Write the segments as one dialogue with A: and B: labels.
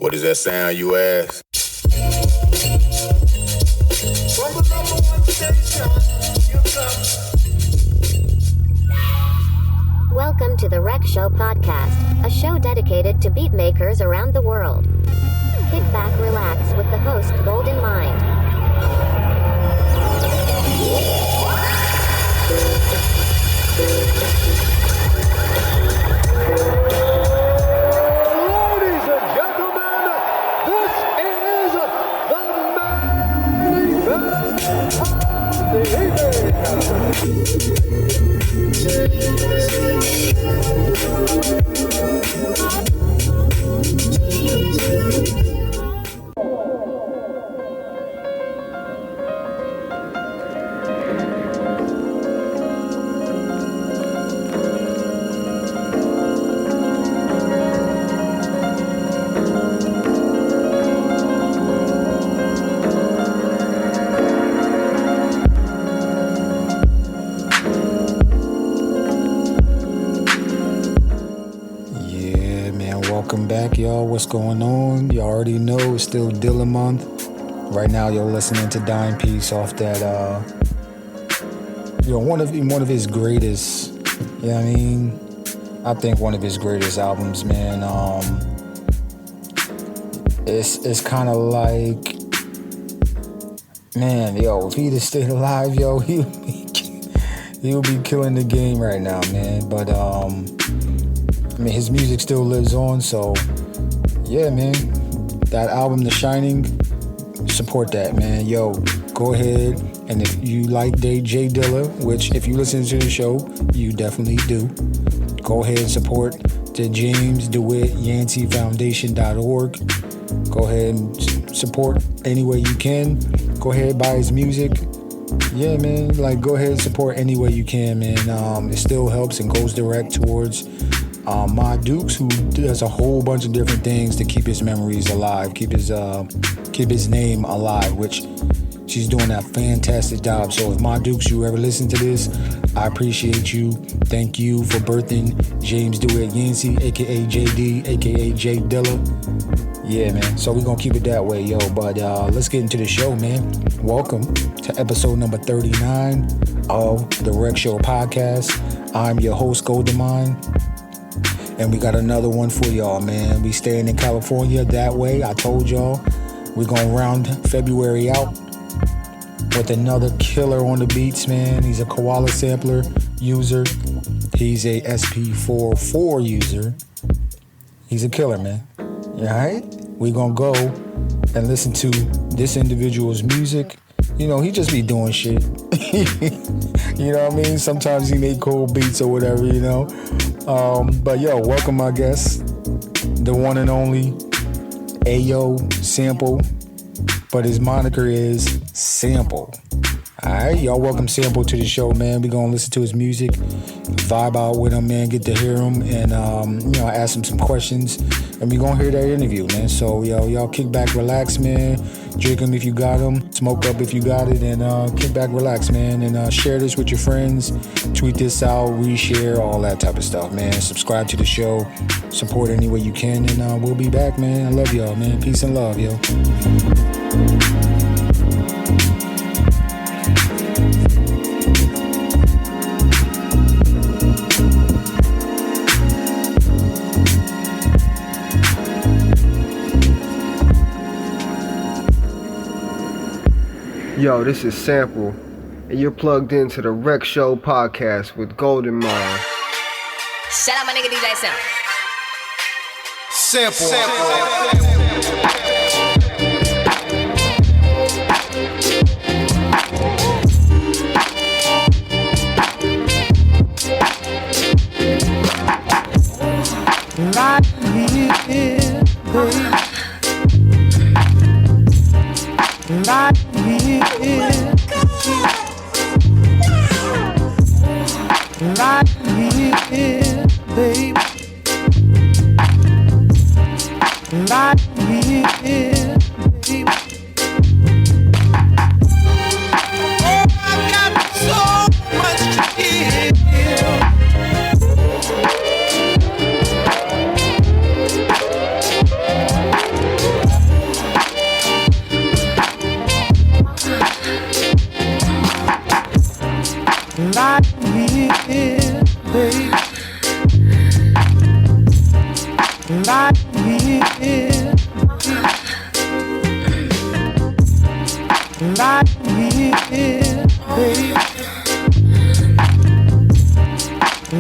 A: What does that sound, you ask?
B: From the number one station, you come.
C: Welcome to the Rec Show podcast, a show dedicated to beat makers around the world. Kick back, relax with the host, Gldnmnd.
B: Ladies and gentlemen, this is the main event of the evening.
D: Welcome back, y'all. What's going on? You already know it's still Gldnmnd. Right now, you're listening to Dying Peace off that, one of his greatest. You know what I mean? I think one of his greatest albums, man. It's kind of like, man, yo, if he'd have stayed alive, yo, he would be killing the game right now, man. But I mean, his music still lives on, so yeah, man. That album, The Shining, support that, man. Yo, go ahead, and if you like Jay Dilla, which if you listen to the show, you definitely do, go ahead and support the Gldnmnd Foundation.org. Go ahead and support any way you can. Go ahead, buy his music. Yeah, man, like go ahead and support any way you can, man. It still helps and goes direct towards Ma Dukes, who does a whole bunch of different things to keep his memories alive, keep his name alive, which she's doing that fantastic job. So if Ma Dukes, you ever listen to this, I appreciate you. Thank you for birthing James Dewitt Yancey, aka JD, aka J Dilla. Yeah, man. So we're gonna keep it that way, yo. But let's get into the show, man. Welcome to episode number 39 of the Rec Show podcast. I'm your host, Gldnmnd. And we got another one for y'all, man. We staying in California that way. I told y'all we're going to round February out with another killer on the beats, man. He's a Koala sampler user. He's a SP44 user. He's a killer, man. All right? We're going to go and listen to this individual's music. You know, he just be doing shit. You know what I mean? Sometimes he make cool beats or whatever, you know. But yo, welcome my guest, the one and only Ayo Sample, but his moniker is Sample. Alright, y'all welcome Sample to the show, man. We gonna listen to his music, vibe out with him, man, get to hear him, and ask him some questions, and we gonna hear that interview, man. So y'all kick back, relax, man. Drink them if you got them, smoke up if you got it, and kick back, relax, man, and share this with your friends, tweet this out, reshare, all that type of stuff, man. Subscribe to the show, support any way you can, and we'll be back, man. I love y'all, man. Peace and love, yo.
E: Yo, this is Sample, and you're plugged into the Rec Show podcast with Gldnmnd.
F: Shout out my nigga DJ Sam.
A: Sample.
B: Right here, baby. Right here. Right here, baby. Right here, baby. Oh, I've got so much to give. Right here, right here, baby.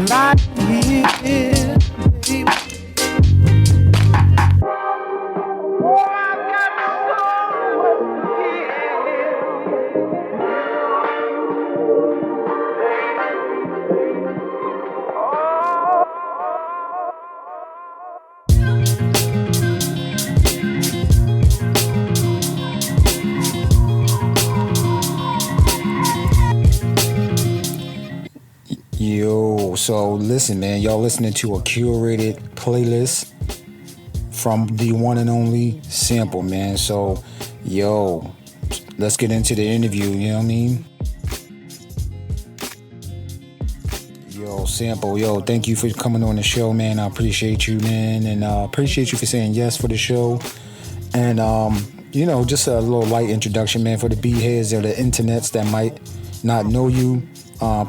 B: Right here, baby. Oh, I've got so much
D: Yo, so listen, man, y'all listening to a curated playlist from the one and only Sample, man. So, yo, let's get into the interview, you know what I mean? Yo, Sample, yo, thank you for coming on the show, man. I appreciate you, man, and appreciate you for saying yes for the show. And, you know, just a little light introduction, man, for the B-heads or the internets that might not know you.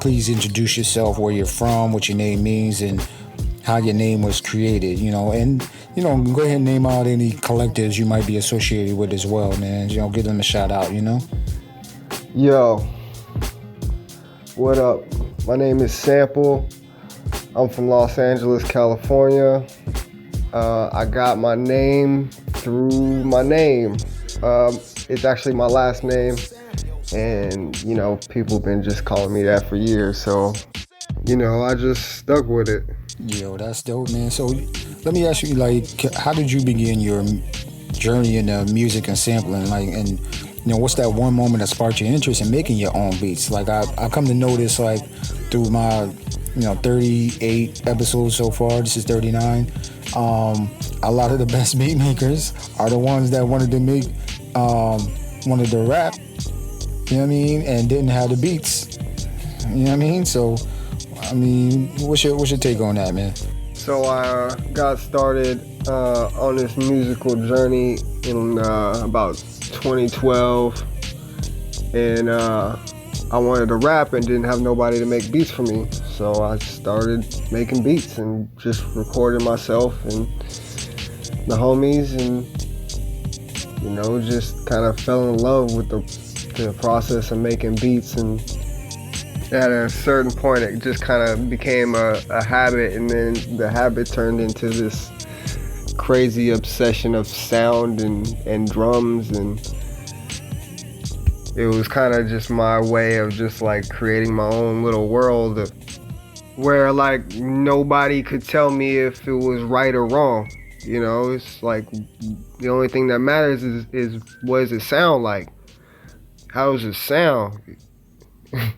D: Please introduce yourself, where you're from, what your name means, and how your name was created, you know, and, you know, go ahead and name out any collectives you might be associated with as well, man. You know, give them a shout out, you know?
E: Yo, what up? My name is Sample. I'm from Los Angeles, California. I got my name through my name. It's actually my last name. And, you know, people have been just calling me that for years. So, you know, I just stuck with it.
D: Yo, that's dope, man. So let me ask you, like, how did you begin your journey into music and sampling? Like, and, you know, what's that one moment that sparked your interest in making your own beats? Like, I come to notice, like, through my, you know, 38 episodes so far, this is 39, a lot of the best beat makers are the ones that wanted to rap, you know what I mean, and didn't have the beats, you know what I mean? So, I mean, what's your take on that, man?
E: So I got started on this musical journey in about 2012, and I wanted to rap and didn't have nobody to make beats for me. So I started making beats and just recorded myself and the homies, and, you know, just kind of fell in love with the process of making beats. And at a certain point it just kind of became a habit, and then the habit turned into this crazy obsession of sound and drums, and it was kind of just my way of just like creating my own little world where like nobody could tell me if it was right or wrong. You know, it's like the only thing that matters is what does it sound like? How does it sound?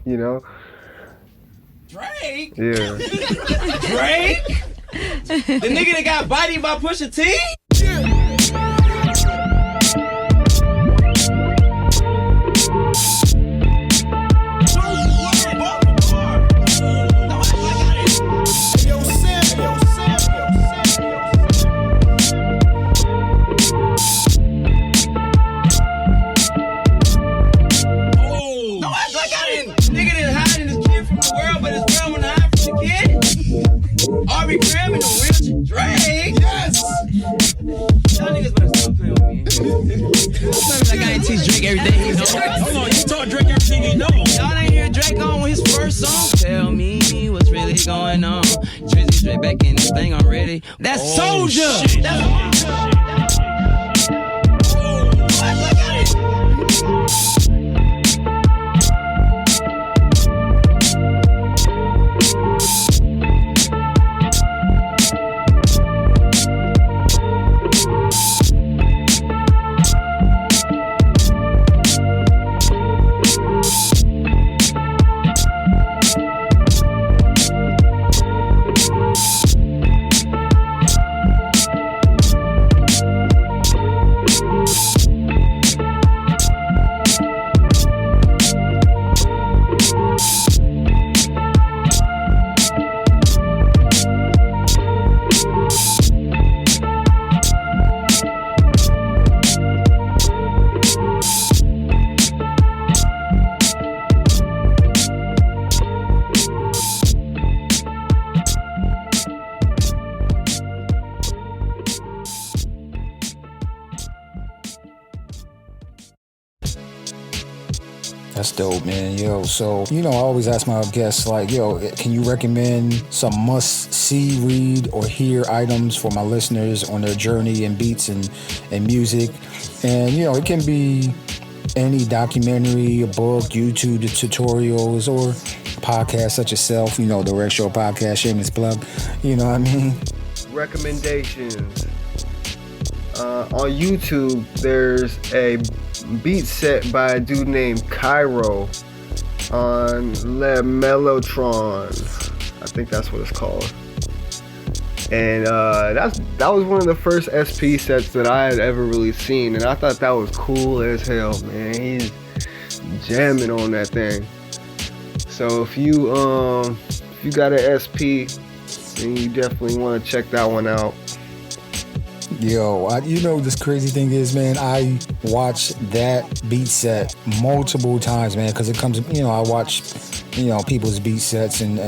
E: You know?
B: Drake?
E: Yeah.
B: Drake? The nigga that got bodied by Pusha T? Drake? Yes! Y'all niggas better stop playing with me. Like I ain't teach Drake everything he knows. Hold on, you taught Drake everything he knows. Y'all didn't hear Drake on his first song? Tell me what's really going on. Drizzy Drake back in this thing already. That's Soldier! That's
D: That's dope, man. Yo, so, I always ask my guests, like, yo, can you recommend some must-see, read, or hear items for my listeners on their journey in beats and music? And, it can be any documentary, a book, YouTube tutorials, or podcasts such as Self, the Red Show podcast, shameless plug. You know what I mean?
E: Recommendations. On YouTube, there's a beat set by a dude named Cairo on Mellotron. I think that's what it's called. And that was one of the first SP sets that I had ever really seen, and I thought that was cool as hell, man. He's jamming on that thing. So if you got an SP, then you definitely want to check that one out.
D: Yo, this crazy thing is, man, I watched that beat set multiple times, man, because it comes, I watch, people's beat sets and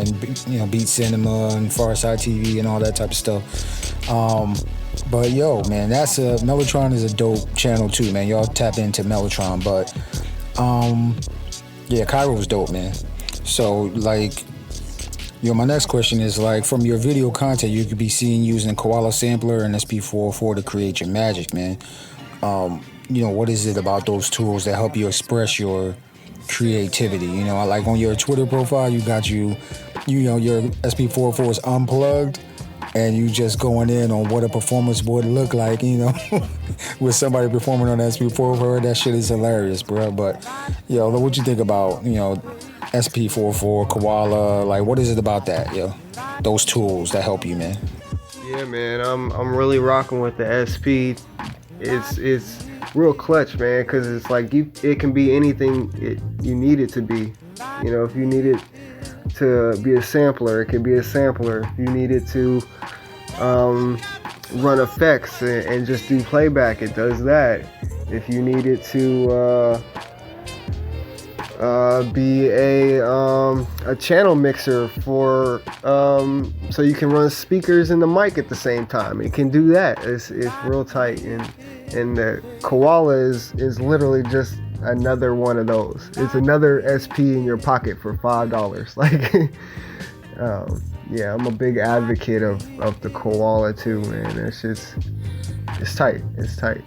D: Beat Cinema and Farside TV and all that type of stuff. But yo, man, Mellotron is a dope channel too, man. Y'all tap into Mellotron, but yeah, Cairo was dope, man. So like, my next question is, like, from your video content, you could be seen using Koala Sampler and SP404 to create your magic, man. What is it about those tools that help you express your creativity? Like on your Twitter profile, you got your SP404 is unplugged, and you just going in on what a performance would look like, with somebody performing on SP404. That shit is hilarious, bro. But, what you think about, SP44, Koala, like, what is it about that, those tools that help you, man?
E: Yeah, man, I'm really rocking with the SP. It's real clutch, man, because it's like it can be anything you need it to be. If you need it to be a sampler, it can be a sampler. If you need it to run effects and just do playback, it does that. If you need it to be a channel mixer for so you can run speakers and the mic at the same time, it can do that. It's real tight, and the Koala is literally just another one of those. It's another SP in your pocket for $5. Like, yeah, I'm a big advocate of the Koala too, man. It's tight. It's tight.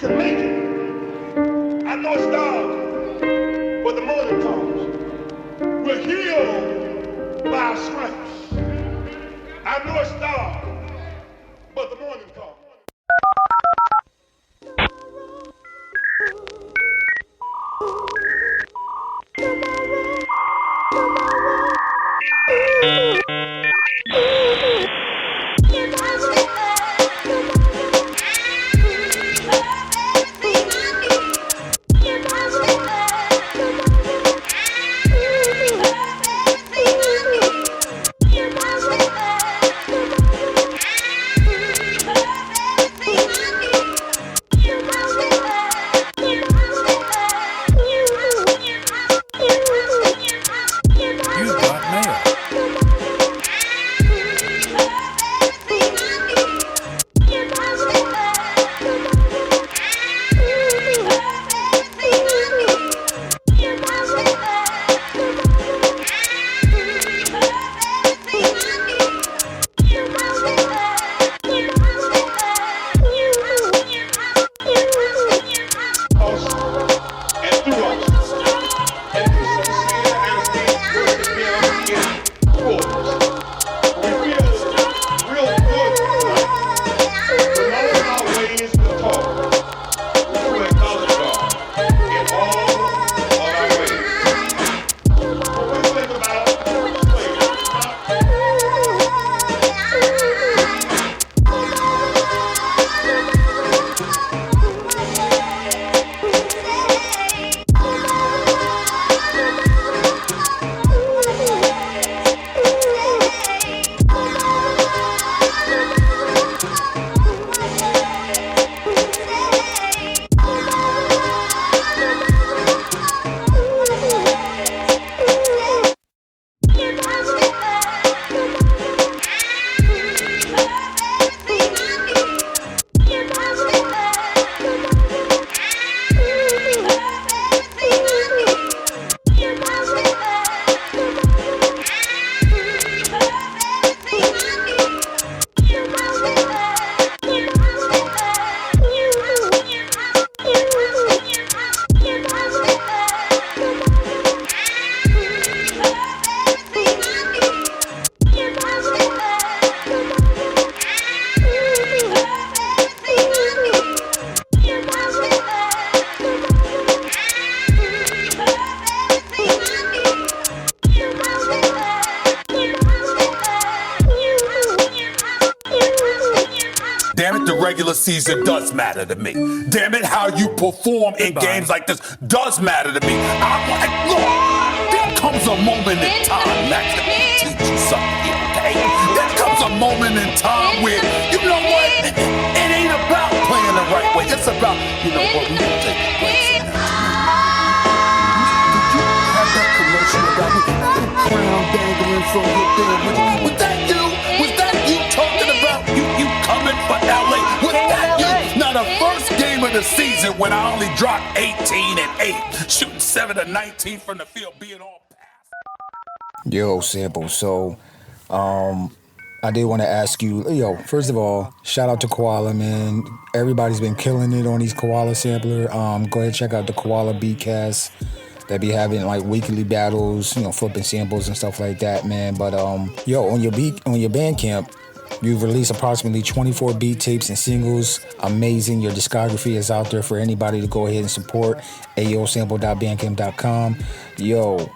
G: can make it. I know it's dark, but the morning comes. We're healed by our stripes. I know it's dark, but the morning comes.
H: Damn it, the regular season does matter to me. Damn it, how you perform in games like this does matter to me. Look, there comes a moment in time, Max, let me teach you something here, okay? There comes a moment in time where, you know what, it ain't about playing the right way. It's about, you know what, we can take a break from that. Did you have that commercial about the crown dangling from your thing? Was that you? Was that you talking about you coming for LA? Was that you? Now the first game of the season when I only dropped 18 and 8, shooting 7 of 19 from the field, being all pass.
D: Yo, Sample. So, I did want to ask you, first of all, shout out to Koala, man. Everybody's been killing it on these Koala sampler. Go ahead and check out the Koala Beatcast. They be having like weekly battles, flipping samples and stuff like that, man. But on your Bandcamp, you've released approximately 24 beat tapes and singles. Amazing. Your discography is out there for anybody to go ahead and support. aosample.bandcamp.com.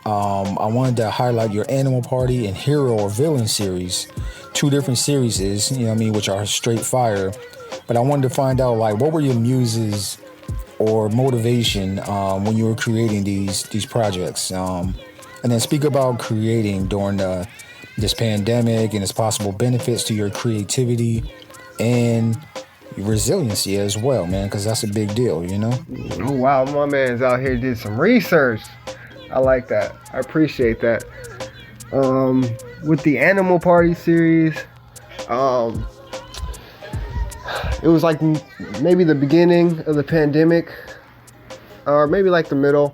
D: I wanted to highlight your Animal Party and Hero or Villain series. 2 different series, which are straight fire. But I wanted to find out, what were your muses or motivation when you were creating these projects? And then speak about creating during this pandemic and its possible benefits to your creativity and resiliency as well, man, because that's a big deal,
E: Oh, wow, my man's out here did some research. I like that. I appreciate that. With the Animal Party series, it was like maybe the beginning of the pandemic, or maybe like the middle,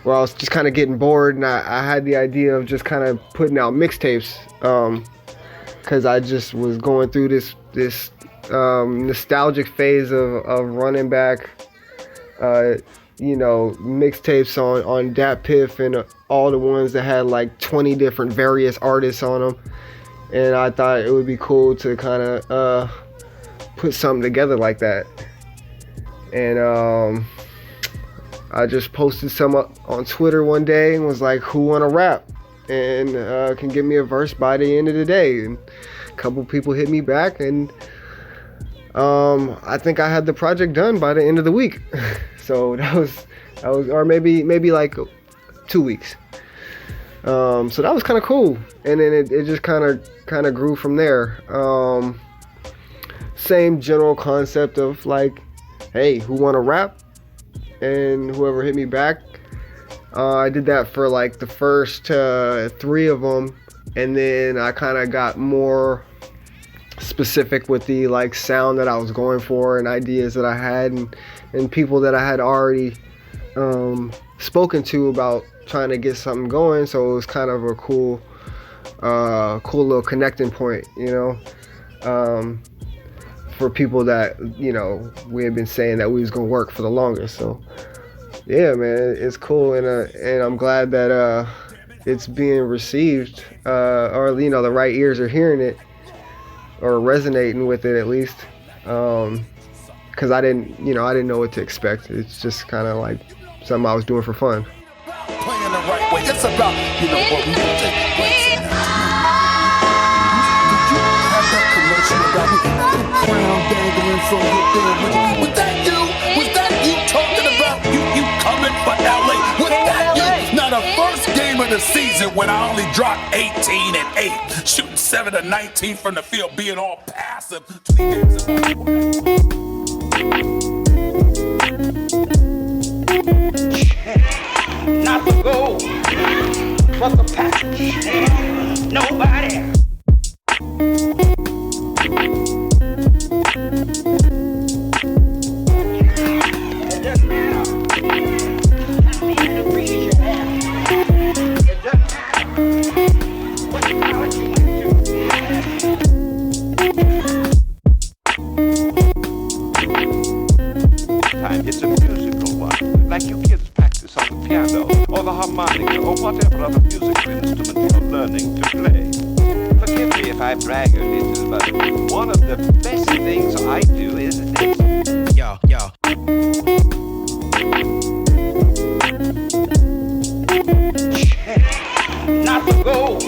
E: where I was just kind of getting bored, and I had the idea of just kind of putting out mixtapes, because I just was going through this nostalgic phase of running back, mixtapes on Dat Piff and all the ones that had like 20 different various artists on them. And I thought it would be cool to kind of put something together like that. And I just posted some up on Twitter one day and was like, who wanna rap? And can give me a verse by the end of the day. And a couple people hit me back, and I think I had the project done by the end of the week. So that was, or maybe like 2 weeks. So that was kind of cool. And then it just kind of grew from there. Same general concept of like, hey, who wanna rap? And whoever hit me back. I did that for like the first 3 of them, and then I kind of got more specific with the like sound that I was going for and ideas that I had, and people that I had already spoken to about trying to get something going. So it was kind of a cool little connecting point, for people that, we had been saying that we was gonna work for the longest. So yeah, man, it's cool, and I'm glad that it's being received, or the right ears are hearing it or resonating with it at least, because I didn't know what to expect. It's just kind of like something I was doing for fun.
H: Playing the right way. It's about, what we can take place in that. Did you have that commercial about me? Crown dangling from your thing? Was that you? Was that you talking about you coming for LA? Was that you? Now the first game of the season when I only dropped 18 and 8, shooting 7 of 19 from the field, being all passive. 20 games
I: not the goal, but the package. Nobody. It doesn't matter. It doesn't matter what knowledge you time. It's a musical one, like you kids practice on the piano or the harmonica or whatever other musical instrument you're learning to play. Forgive me if I brag a little, but one of the best things I do is this. Yo. Not the goal,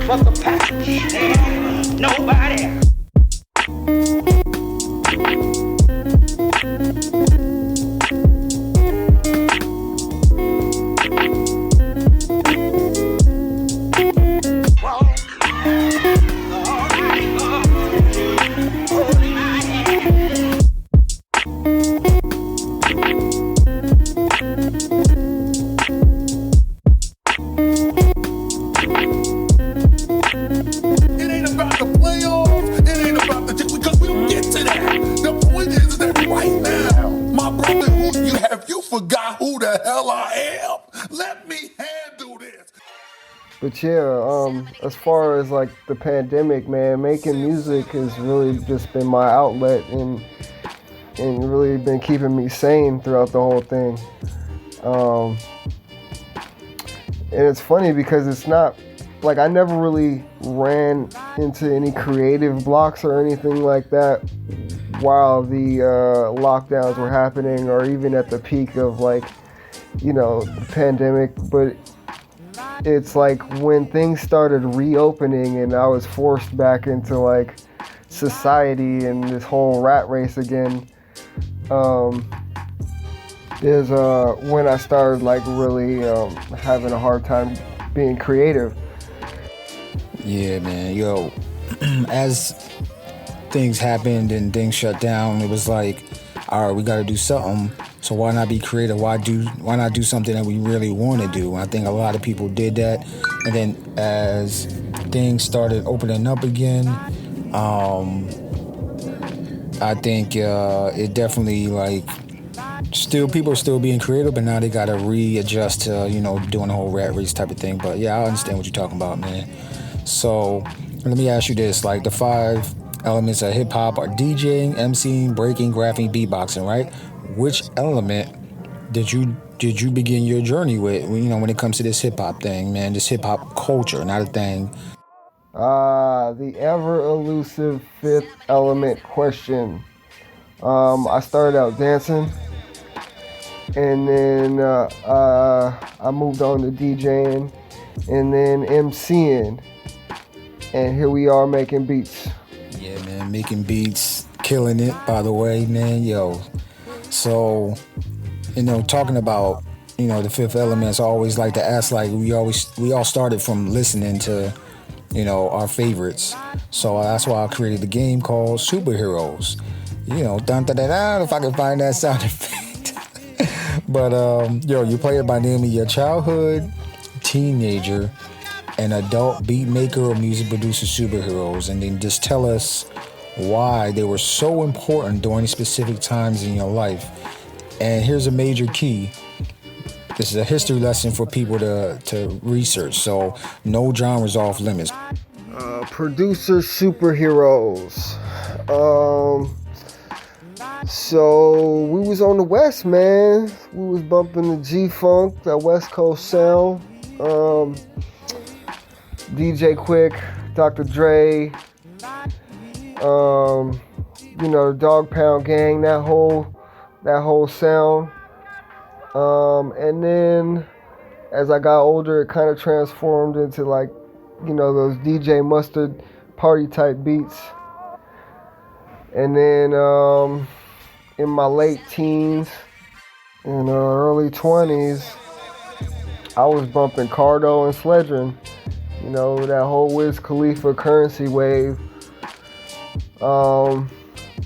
I: but the package. Nobody.
E: But yeah, as far as like the pandemic, man, making music has really just been my outlet and really been keeping me sane throughout the whole thing. And it's funny because it's not like I never really ran into any creative blocks or anything like that while the lockdowns were happening, or even at the peak of like, the pandemic. But it's like when things started reopening and I was forced back into like society and this whole rat race again, is when I started like really having a hard time being creative.
D: Yeah, man, as things happened and things shut down, it was like, all right, we got to do something. So why not be creative? Why not do something that we really want to do? I think a lot of people did that. And then as things started opening up again, I think it definitely people are still being creative, but now they got to readjust to, doing the whole rat race type of thing. But yeah, I understand what you're talking about, man. So let me ask you this, like the 5 elements of hip hop are DJing, MCing, breaking, graphing, beatboxing, right? Which element did you begin your journey with, when it comes to this hip hop thing, man, this hip hop culture, not a thing?
E: The ever elusive fifth element question. I started out dancing, and then I moved on to DJing, and then MCing, and here we are making beats.
D: Yeah, man, making beats, killing it, by the way, man, yo. So, talking about, the fifth elements, I always like to ask, like, we all started from listening to, our favorites. So that's why I created a game called Superheroes. Dun dun dun dun, if I can find that sound effect. But, you play it by naming your childhood, teenager, and adult beat maker or music producer superheroes, and then just tell us why they were so important during specific times in your life. And here's a major key. This is a history lesson for people to research, so no genres off limits.
E: Producer superheroes. So we was on the West, man. We was bumping the G-Funk, that West Coast sound. DJ Quick, Dr. Dre, the Dog Pound Gang, that whole sound. And then as I got older, it kind of transformed into like, those DJ Mustard party type beats. And then in my late teens and early 20s, I was bumping Cardo and Sledgerin', that whole Wiz Khalifa currency wave. And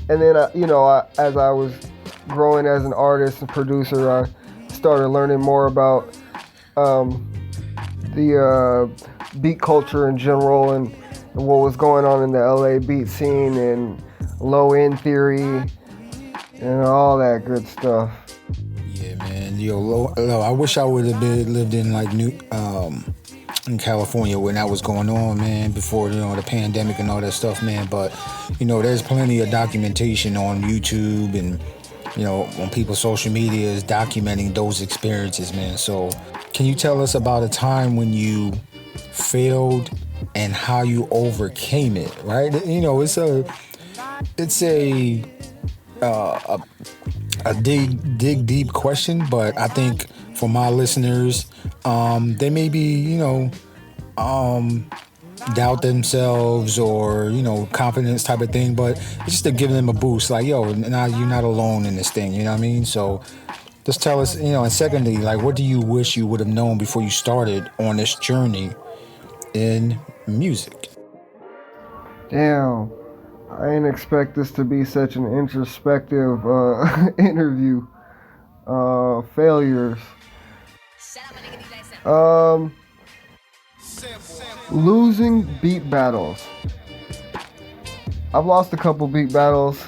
E: then, as I was growing as an artist and producer, I started learning more about the beat culture in general and what was going on in the LA beat scene and low end theory and all that good stuff.
D: Yeah, man. I wish I would have lived in like in California when that was going on, man, before the pandemic and all that stuff, man. But there's plenty of documentation on YouTube and on people's social media is documenting those experiences, man. So can you tell us about a time when you failed and how you overcame it, right? It's a dig deep question, but I think for my listeners, they may be, doubt themselves or, confidence type of thing, but it's just to give them a boost, like, yo, now you're not alone in this thing, you know what I mean? So just tell us, and secondly, like, what do you wish you would have known before you started on this journey in music?
E: Damn, I didn't expect this to be such an introspective interview. Failures. Losing beat battles. I've lost a couple beat battles.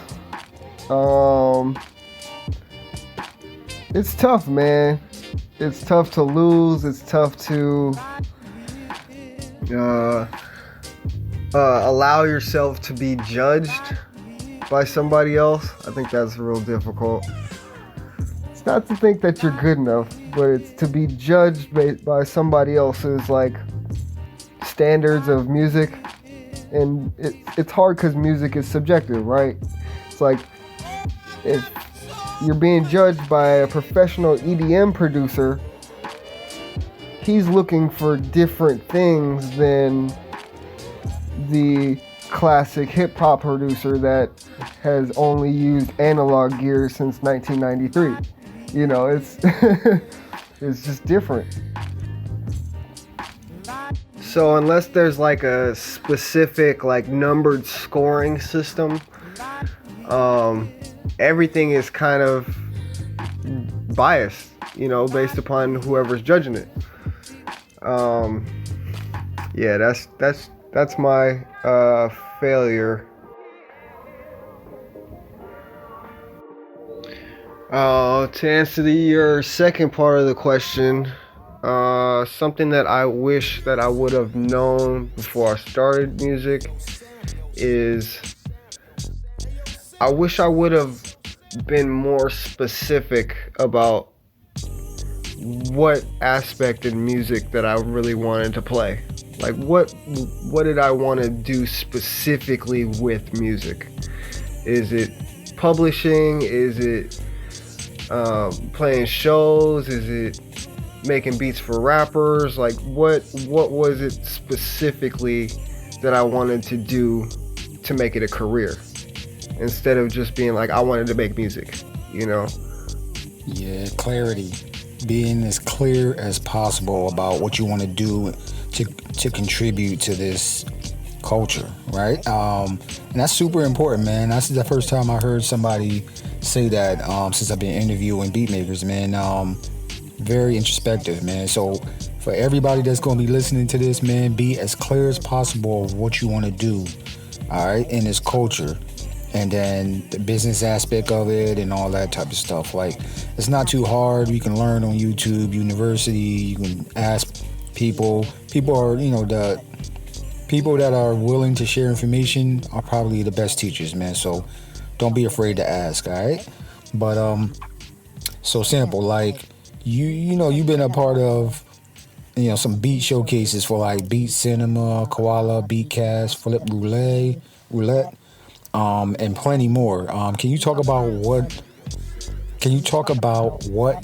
E: It's tough, man. It's tough to lose. It's tough to allow yourself to be judged by somebody else. I think that's real difficult. It's not to think that you're good enough, but it's to be judged by somebody else's like standards of music. And it's hard because music is subjective, right? It's like if you're being judged by a professional EDM producer, he's looking for different things than the classic hip-hop producer that has only used analog gear since 1993. It's it's just different. So unless there's like a specific like numbered scoring system, everything is kind of biased, based upon whoever's judging it. Yeah, that's my failure. To answer your second part of the question, something that I wish that I would have known before I started music is I wish I would have been more specific about what aspect in music that I really wanted to play. Like what did I want to do specifically with music? Is it publishing? Is it playing shows? Is it making beats for rappers? Like what was it specifically that I wanted to do to make it a career, instead of just being like, I wanted to make music, you know?
D: Yeah, clarity. Being as clear as possible about what you want to do to contribute to this culture, right? And that's super important, man. That's the first time I heard somebody say that since I've been interviewing beat makers, man. Very introspective, man. So for everybody that's going to be listening to this, man, be as clear as possible of what you want to do, all right, in this culture. And then the business aspect of it and all that type of stuff. Like, it's not too hard. You can learn on YouTube, university. You can ask people. People are, the people that are willing to share information are probably the best teachers, man. So don't be afraid to ask, all right? But, so simple, like, you've been a part of, some beat showcases for like Beat Cinema, Koala, Beatcast, Flip Roulette, and plenty more. Can you talk about what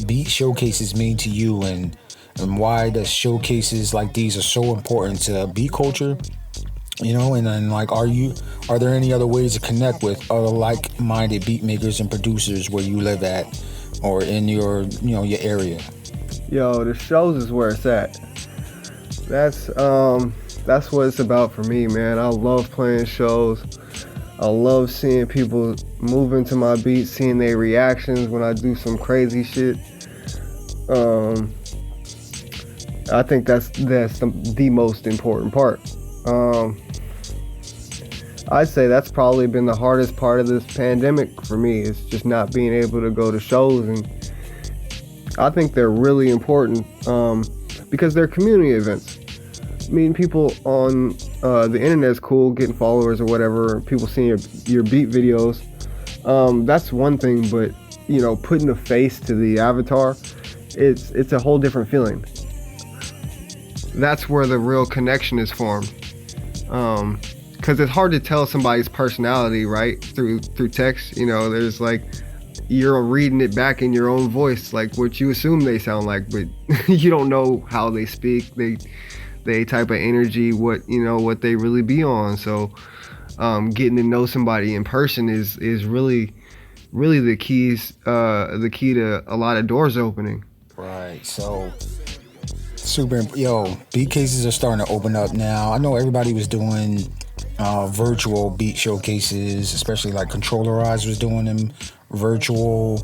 D: beat showcases mean to you, and why the showcases like these are so important to beat culture? And then like, are there any other ways to connect with other like-minded beat makers and producers where you live at or in your your area?
E: Yo, the shows is where it's at. That's what it's about for me, man. I love playing shows. I love seeing people move into my beats, seeing their reactions when I do some crazy shit. I think that's the most important part. I'd say that's probably been the hardest part of this pandemic for me, is just not being able to go to shows. And I think they're really important because they're community events. Meeting people on the internet is cool, getting followers or whatever, people seeing your beat videos. That's one thing, but putting a face to the avatar, it's a whole different feeling. That's where the real connection is formed. Because it's hard to tell somebody's personality, right, through text. There's like, you're reading it back in your own voice, like what you assume they sound like, but you don't know how they speak, they type of energy, what they really be on. So getting to know somebody in person is really the key to a lot of doors opening.
D: Right. So super. Beat cases are starting to open up now. I know everybody was doing virtual beat showcases, especially like Controllerized was doing them virtual.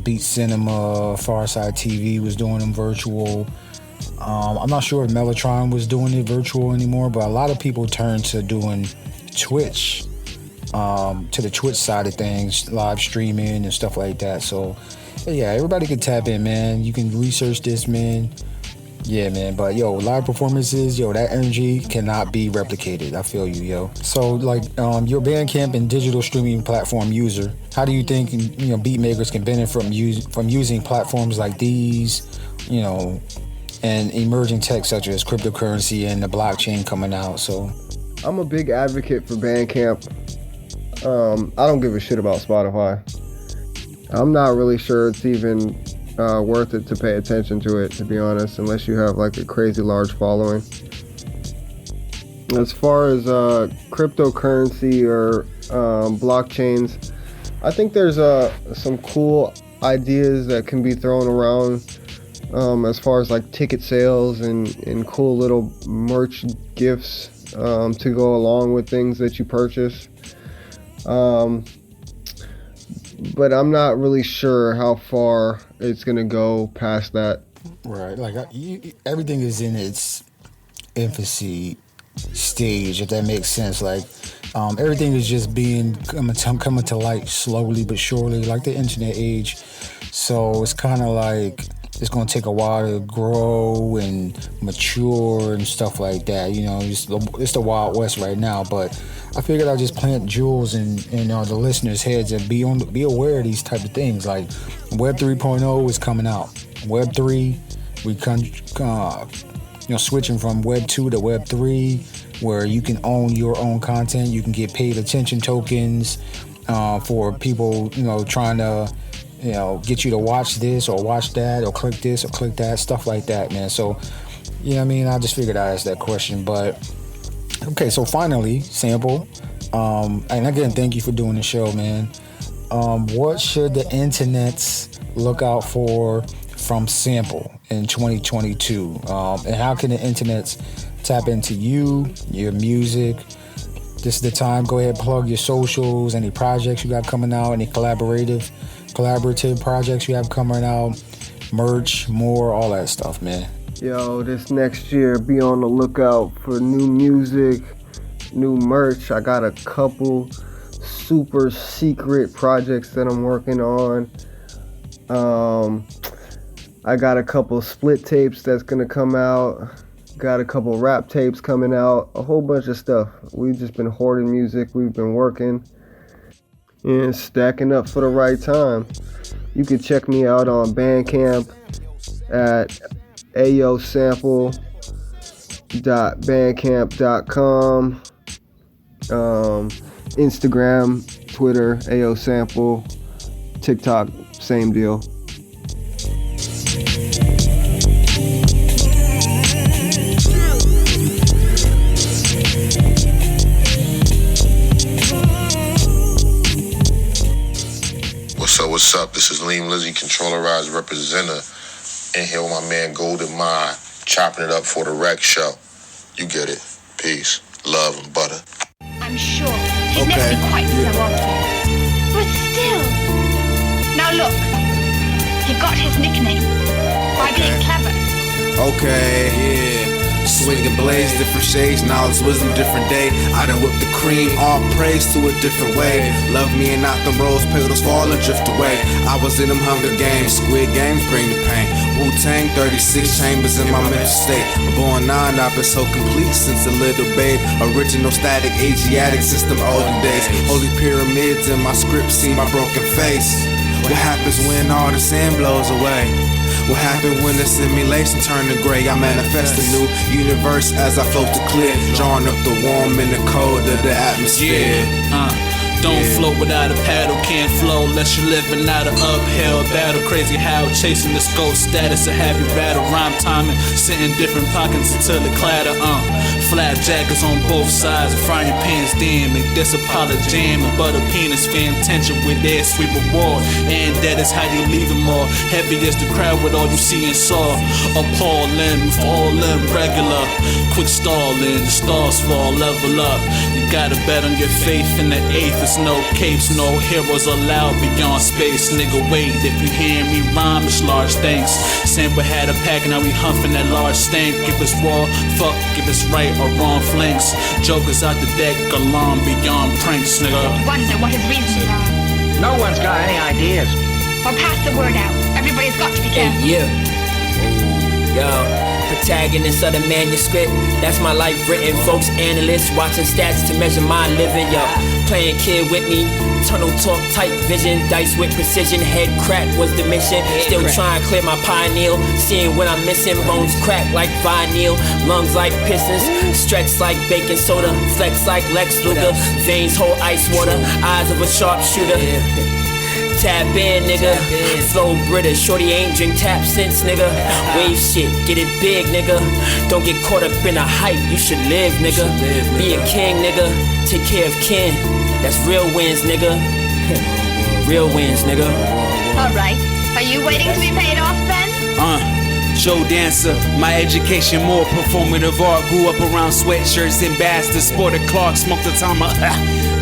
D: Beat Cinema, Farside TV was doing them virtual. I'm not sure if Mellotron was doing it virtual anymore, but a lot of people turned to doing Twitch, to the Twitch side of things, live streaming and stuff like that. So yeah, everybody can tap in, man. You can research this, man. Yeah, man. But live performances, that energy cannot be replicated. I feel you, yo. So like, your Bandcamp and digital streaming platform user, how do you think beat makers can benefit from using platforms like these, and emerging tech such as cryptocurrency and the blockchain coming out? So
E: I'm a big advocate for Bandcamp. I don't give a shit about Spotify. I'm not really sure it's even worth it to pay attention to it, to be honest, unless you have like a crazy large following. As far as cryptocurrency or blockchains, I think there's some cool ideas that can be thrown around as far as like ticket sales and cool little merch gifts to go along with things that you purchase. But I'm not really sure how far it's gonna go past that.
D: Right, like everything is in its infancy stage, if that makes sense. Like everything is just coming to light slowly but surely, like the internet age. So it's kind of like it's gonna take a while to grow and mature and stuff like that. You know, it's the Wild West right now. But I figured I'd just plant jewels in the listeners' heads and be aware of these type of things. Like Web 3.0 is coming out. Web 3, we switching from Web 2 to Web 3, where you can own your own content. You can get paid attention tokens for people, trying to, get you to watch this or watch that or click this or click that, stuff like that, man. So, I just figured I'd ask that question. But, okay, so finally, Sample, and again, thank you for doing the show, man. What should the internets look out for from Sample in 2022? And how can the internets tap into you, your music? This is the time. Go ahead, plug your socials, any projects you got coming out, any collaborative projects you have coming out, merch, more, all that stuff, man.
E: Yo, this next year, be on the lookout for new music, new merch. I got a couple super secret projects that I'm working on. I got a couple split tapes that's gonna come out. Got a couple rap tapes coming out. A whole bunch of stuff. We've just been hoarding music. We've been working and stacking up for the right time. You can check me out on Bandcamp at ayosample.bandcamp.com. Instagram, Twitter, ayosample. TikTok, same deal.
A: What's up? This is Lean Lizzy, Controllerized Representative, in here with my man Gldnmnd, chopping it up for the Rec Show. You get it. Peace, love, and butter.
J: I'm sure he's never been quite so obvious. But still. Now look, he got his nickname by being clever.
B: Okay, yeah. Swinging blades, different shades, knowledge, wisdom, different day. I done whipped the cream, all praise to a different way. Love me and not the rose petals fall and drift away. I was in them Hunger Games, Squid Games bring the pain. Wu-Tang, 36 chambers in my mental state. Born 9, I've been so complete since a little babe. Original static, Asiatic system, olden days. Holy pyramids in my script, see my broken face. What happens when all the sand blows away? What happened when the simulation turned to gray? I manifest a new universe as I float the clear, drawing up the warm and the cold of the atmosphere. Don't float without a paddle, can't flow unless you're living out of uphill battle. Crazy how chasing the scope status, a happy battle. Rhyme timing, sitting different pockets until it clatter. Flat jackets on both sides, frying pans damn, make this a pot of jam and butter penis, fan tension with their sweet reward. And that is how you leave them all. Heavy as the crowd with all you see and saw. Appalling, all in regular. Quick stalling, the stars fall, level up. You gotta bet on your faith in the eighth. It's no capes, no heroes allowed beyond space. Nigga, wait, if you hear me rhyme, it's large thanks. Sample had a pack, now we humping that large stank. If it's raw, fuck, if it's right or wrong flanks. Jokers out the deck, alarm beyond pranks, nigga.
J: Wonder what his reasons are.
K: No one's got any ideas.
J: Well, pass the word out. Everybody's got to be careful.
L: Yeah. Yo. Protagonist of the manuscript, that's my life written. Folks, analysts, watching stats to measure my living. Yo, playing kid with me, tunnel talk, tight vision, dice with precision. Head crack was the mission. Still trying to clear my pineal, seeing what I'm missing. Bones crack like vinyl, lungs like pistons, stretch like baking soda, flex like Lex Luger, veins hold ice water, eyes of a sharpshooter. Tap in, nigga. Flow British, shorty ain't drink tap since, nigga. Wave shit, get it big, nigga. Don't get caught up in a hype, you should live, nigga. Be a king, nigga. Take care of kin. That's real wins, nigga. Real wins, nigga.
J: Alright, are you waiting to be paid off then?
B: Show dancer, my education more performative art. Grew up around sweatshirts and bastards, sported Clark, smoked the time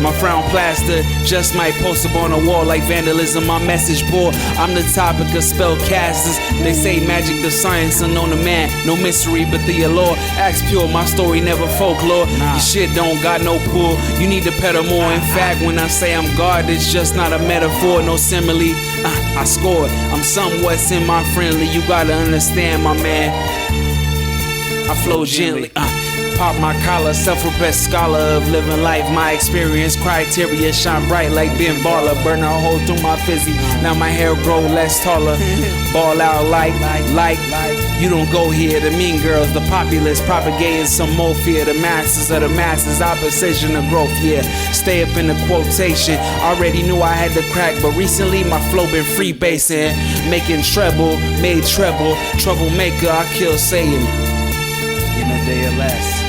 B: My frown plaster just might post up on a wall like vandalism. My message board, I'm the topic of spellcasters. They say magic the science unknown to man. No mystery but the allure. Ask pure, my story never folklore. Your shit don't got no pull. You need to pedal more. In fact, when I say I'm God, it's just not a metaphor, no simile. I scored. I'm somewhat semi-friendly. You gotta understand, my man. I flow gently. Pop my collar, self-repressed scholar of living life. My experience criteria shine bright like Ben Baller. Burn a hole through my fizzy. Now my hair grow less taller. Ball out like. You don't go here. The mean girls, the populace propagating some more fear. The masses of the masses, opposition of growth. Yeah, stay up in the quotation. Already knew I had the crack, but recently my flow been freebasing, making treble, made treble. Troublemaker, I kill Satan in a day or less.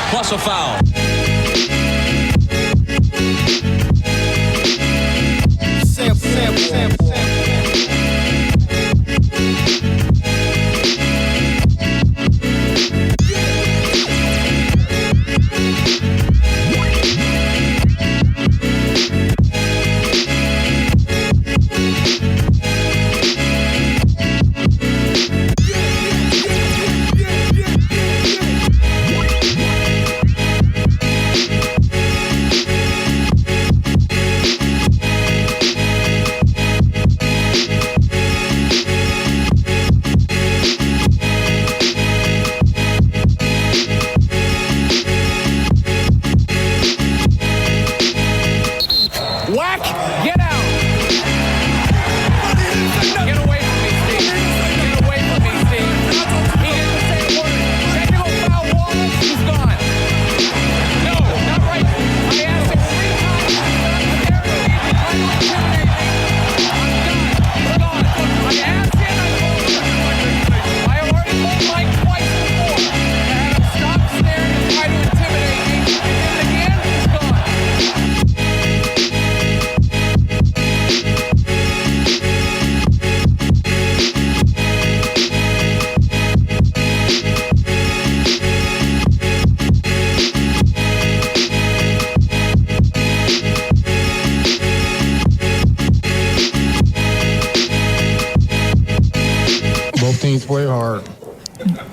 M: Plus a foul. Sample.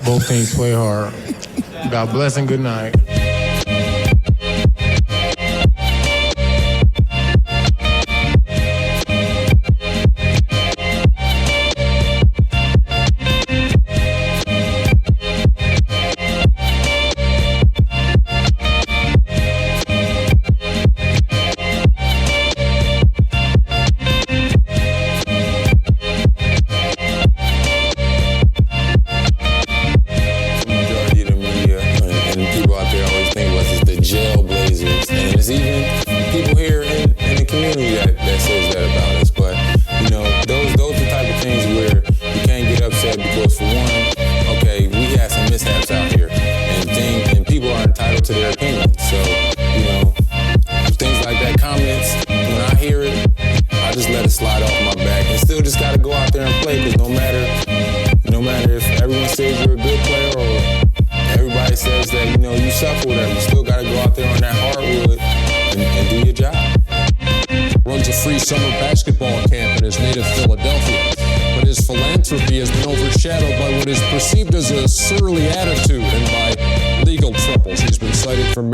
N: Both teams play hard. God bless and good night.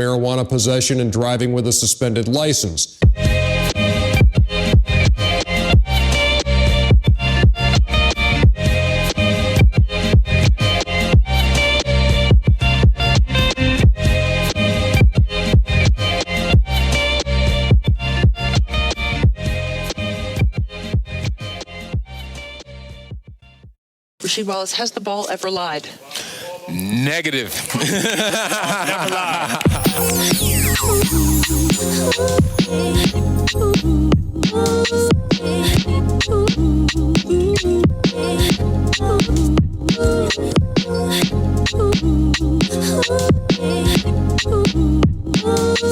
O: Marijuana possession and driving with a suspended license.
P: Rasheed Wallace, has the ball ever lied?
Q: Negative. Never lied.
P: That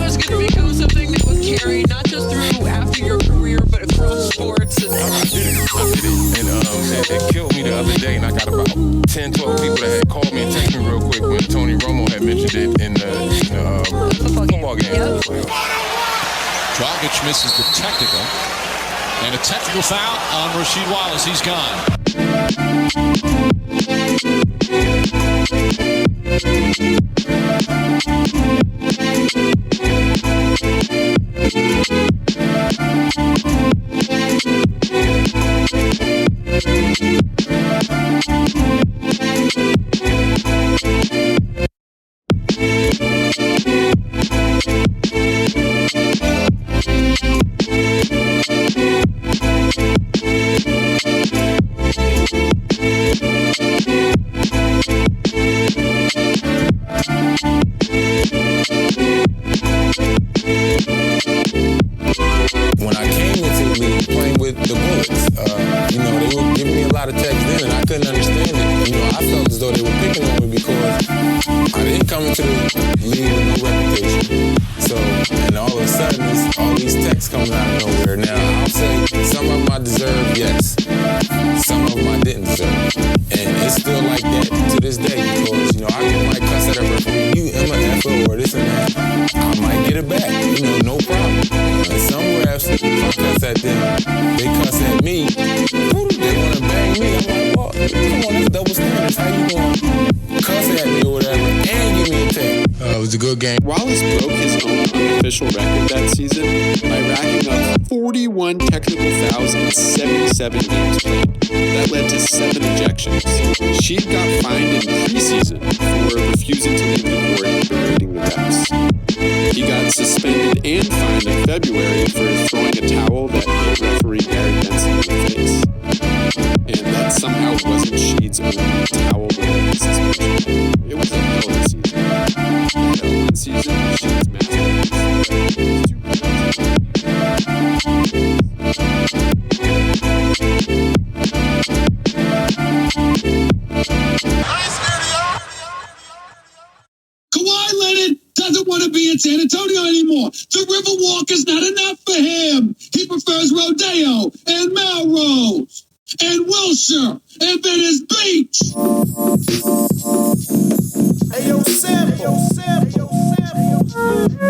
P: was going to become something that would carry not just through after your career, but across sports.
Q: I did it. And it killed me the other day, and I got about 10, 12 people that had called me and texted me real quick when Tony Romo had mentioned it in the football game.
P: Yep.
M: Dragic misses the technical, and a technical foul on Rasheed Wallace. He's gone.
Q: When I came into the league playing with the Bullets, they were giving me a lot of texts then, and I couldn't understand it. I felt as though they were picking on me because I didn't come into the league with no reputation. So, and all of a sudden, there's all these texts coming out of nowhere. Now, I'll say some of them I deserve, yes. Some of them I didn't deserve. And it's still like that to this day because, I might cuss at a referee, you MFO or this and that. I might get it back, no problem. And some refs, if I cuss at them, they cuss at me. They want to bang me. I'm like, well, come on, that's double standards. How you going to cuss at me or whatever and give me a tag?
N: It was a good game.
R: Wallace broke his own unofficial record that season by racking up 41 technical fouls in 77 games played. That led to 7 ejections. Sheed got fined in preseason for refusing to leave the court and berating the refs. He got suspended and fined in February for throwing a towel that hit referee Barry Benson in the face. And that somehow wasn't Sheed's only towel-related suspension. It was a hell of a season. That one season, Sheed's masterpiece.
S: Kawhi Leonard doesn't want to be in San Antonio anymore. The Riverwalk is not enough for him. He prefers Rodeo and Melrose and Wilshire and Venice Beach. Hey, yo, Sam. Hey, yo, Sam. Hey, yo, Sam.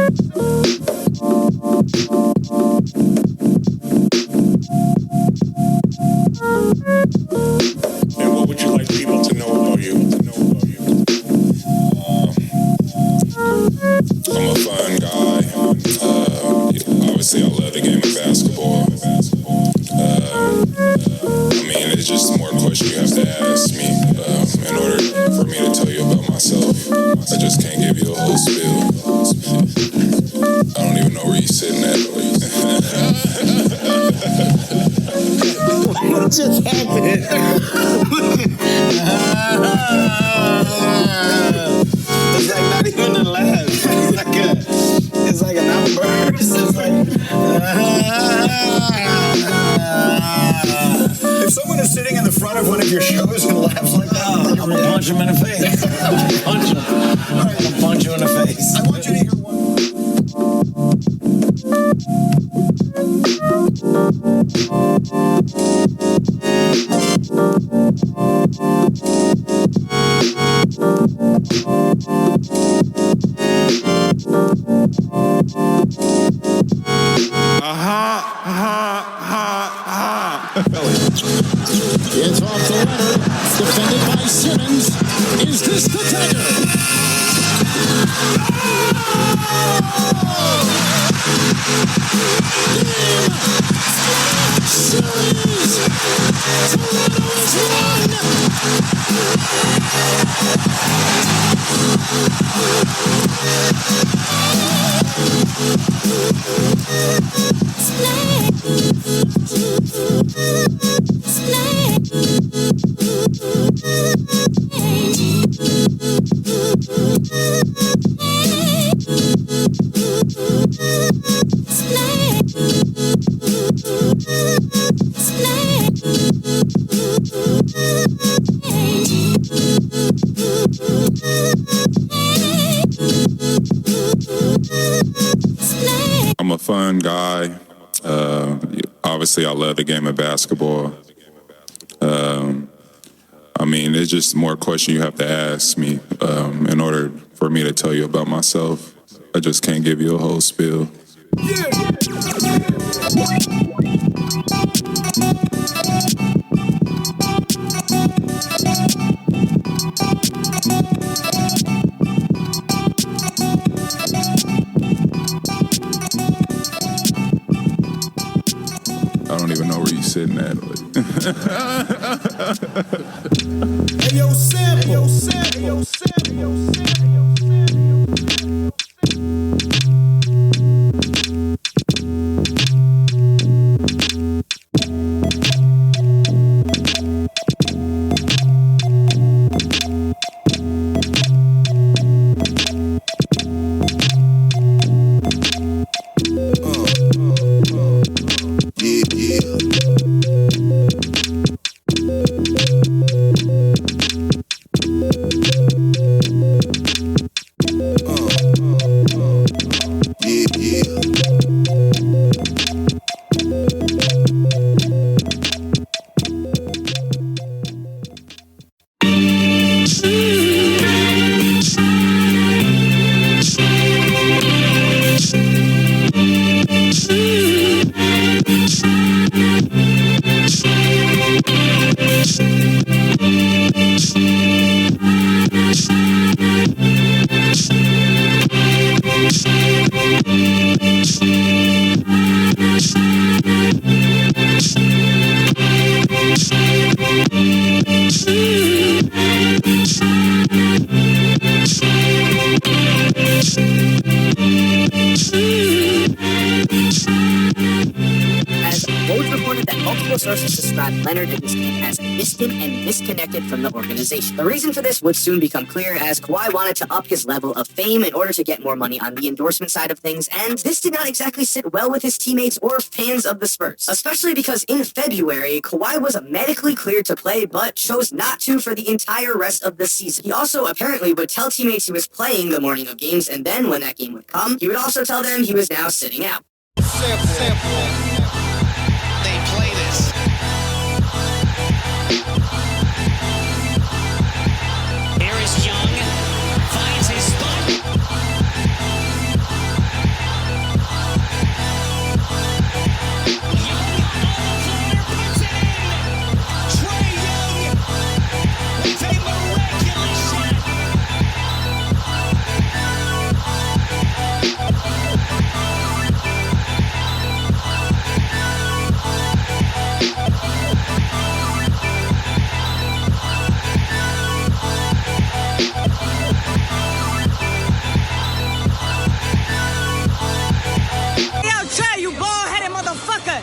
T: And what would you like people to know about you? I'm a fun guy. Obviously, I love the game of basketball. It's just more questions you have to ask me in order for me to tell you about myself. I just can't give you a whole spiel. I don't even know where you're sitting at.
S: What just happened? It's like not even a laugh. It's like an outburst. It's like. If someone is sitting in the front of one of your shows and laughs like that, I'm gonna punch him in the face. I'm gonna punch you in the face. I want you to hear one.
U: It's off the Leonard, defended by Simmons. Is this the dagger? Series. Toronto's won.
T: fun guy. Obviously, I love the game of basketball. I mean, it's just more question you have to ask me in order for me to tell you about myself. I just can't give you a whole spiel. I don't even know where you're sitting at.
S: Hey, yo, Sam. Hey, yo, Sam. Hey, yo, Sam. Hey, yo, Sam.
C: Sources describe Leonard and his team as distant and disconnected from the organization. The reason for this would soon become clear, as Kawhi wanted to up his level of fame in order to get more money on the endorsement side of things, and this did not exactly sit well with his teammates or fans of the Spurs, especially because in February, Kawhi was medically cleared to play, but chose not to for the entire rest of the season. He also apparently would tell teammates he was playing the morning of games, and then when that game would come, he would also tell them he was now sitting out.
B: Sample. They play this. Here is Young. Finds his spot. Young on the floor, puts it in. Trae Young with a miraculous shot.
V: You bald-headed motherfucker!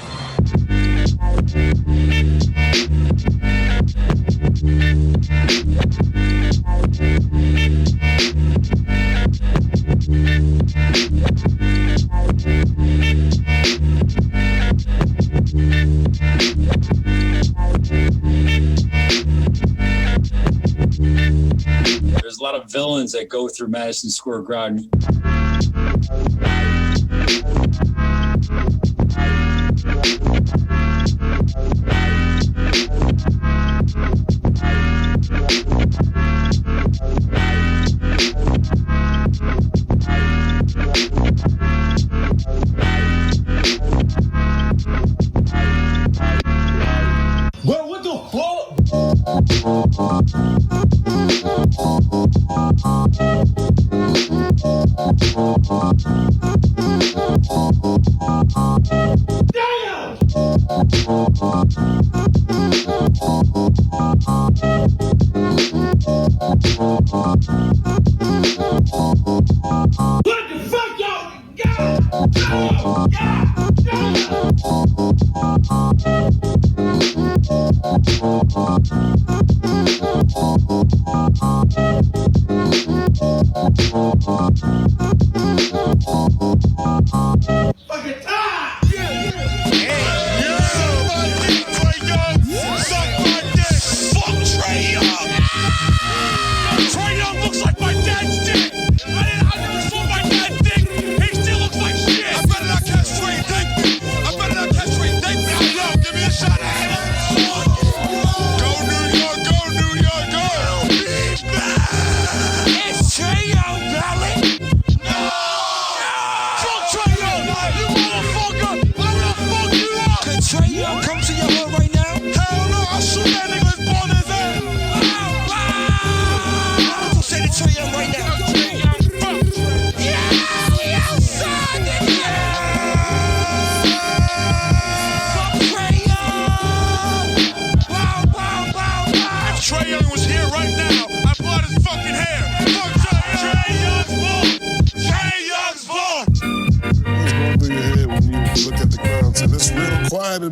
W: There's a lot of villains that go through Madison Square Garden.
S: Well, what the fuck? Damn! What the fuck, y'all? Fucking time!
H: Trae Young looks like my dad's dick. I never saw my dad dick. He still looks like shit. I better not catch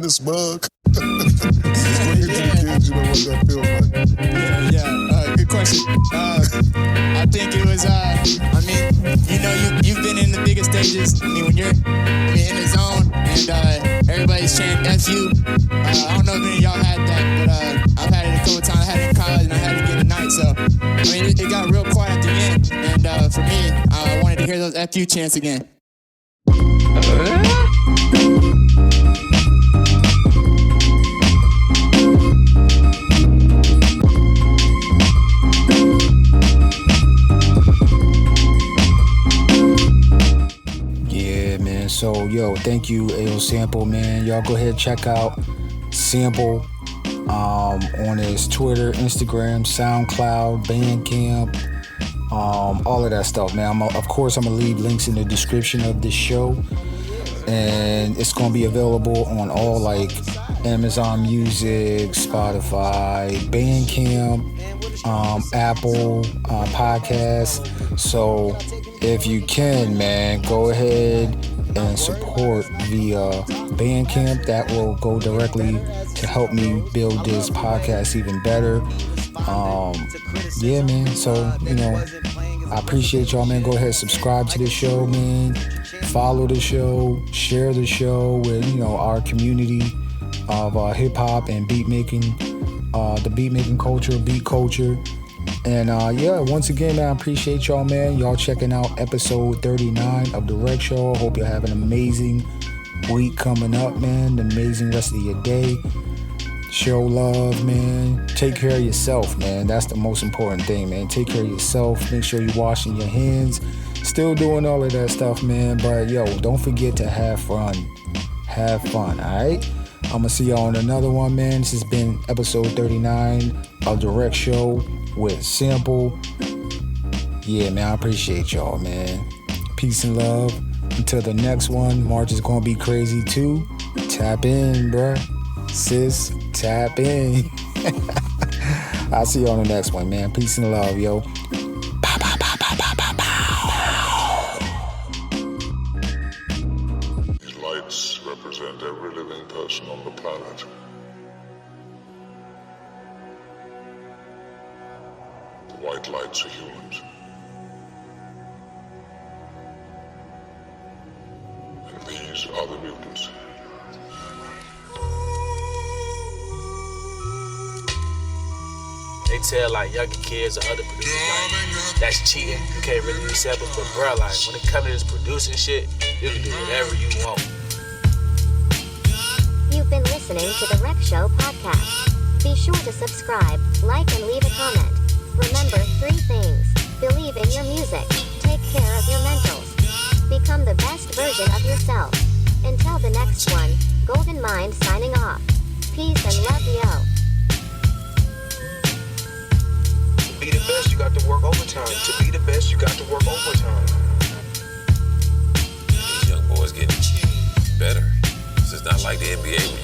F: this mug. Explain it to the kids, you know what that feels like.
B: Yeah. Good question. I think it was, you've been in the biggest stages. I mean, when you're in the zone and everybody's chanting F you. I don't know if any of y'all had that, but I've had it a couple times. I had it in college and I had it again tonight. So, it got real quiet at the end. And for me, I wanted to hear those F you chants again.
D: So, thank you, AO Sample, man. Y'all go ahead and check out Sample on his Twitter, Instagram, SoundCloud, Bandcamp, all of that stuff, man. Of course, I'm going to leave links in the description of this show. And it's going to be available on all, like, Amazon Music, Spotify, Bandcamp, Apple Podcasts. So, if you can, man, go ahead and support via Bandcamp. That will go directly to help me build this podcast even better. Man. So, I appreciate y'all, man. Go ahead and subscribe to the show, man. Follow the show. Share the show with, our community of hip-hop and beat making, the beat making culture, beat culture. And once again, man, I appreciate y'all, man. Y'all checking out episode 39 of The Rec Show. I hope you have an amazing week coming up, man. An amazing rest of your day. Show love, man. Take care of yourself, man. That's the most important thing, man. Take care of yourself. Make sure you're washing your hands. Still doing all of that stuff, man. But, don't forget to have fun. Have fun, all right? I'm going to see y'all on another one, man. This has been episode 39 of The Rec Show with Sample. Yeah, man, I appreciate y'all, man. Peace and love. Until the next one, March is going to be crazy too. Tap in, bruh. Sis, tap in. I'll see you on the next one, man. Peace and love, yo.
T: These lights represent every living person on the planet. The white lights are humans. And these are the mutants.
G: They tell like younger kids or other producers like that's cheating. You can't really be separate. But bro, like when it comes to this producing shit, you can do whatever you want.
I: You've been listening to the Rec Show podcast. Be sure to subscribe, like, and leave a comment. Remember 3 things: believe in your music, take care of your mentals, become the best version of yourself. Until the next one, Gldnmnd signing off. Peace and love, yo.
G: To be the best, you got to work overtime. To be the best, you got to work overtime.
Q: These young boys getting better. This is not like the NBA.